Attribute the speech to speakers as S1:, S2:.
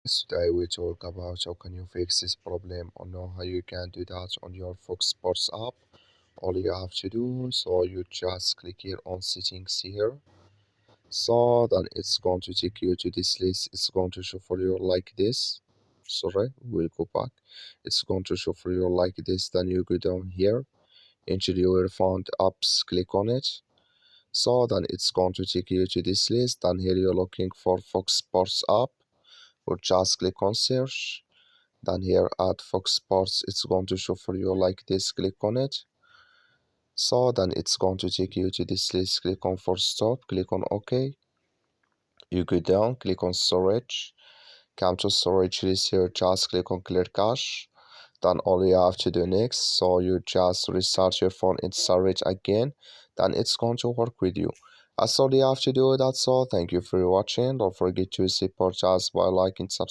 S1: Today we talk about how can you fix this problem or know how you can do that on your Fox Sports app. All you have to do, so you just click here on settings here. So then it's going to take you to this list. It's going to show for you like this. Sorry, we'll go back. It's going to show for you like this. Then you go down here into your phone apps, click on it. So then it's going to take you to this list. Then here you're looking for Fox Sports app, or just click on search. Then here at Fox Sports, it's going to show for you like this. Click on it. So then it's going to take you to this list. Click on for stop. Click on OK. You go down. Click on storage. Come to storage list here. Just click on clear cache. Then all you have to do next, so you just restart your phone and start it again. Then it's going to work with you. That's all you have to do. That's all. Thank you for watching. Don't forget to support us by liking, subscribe.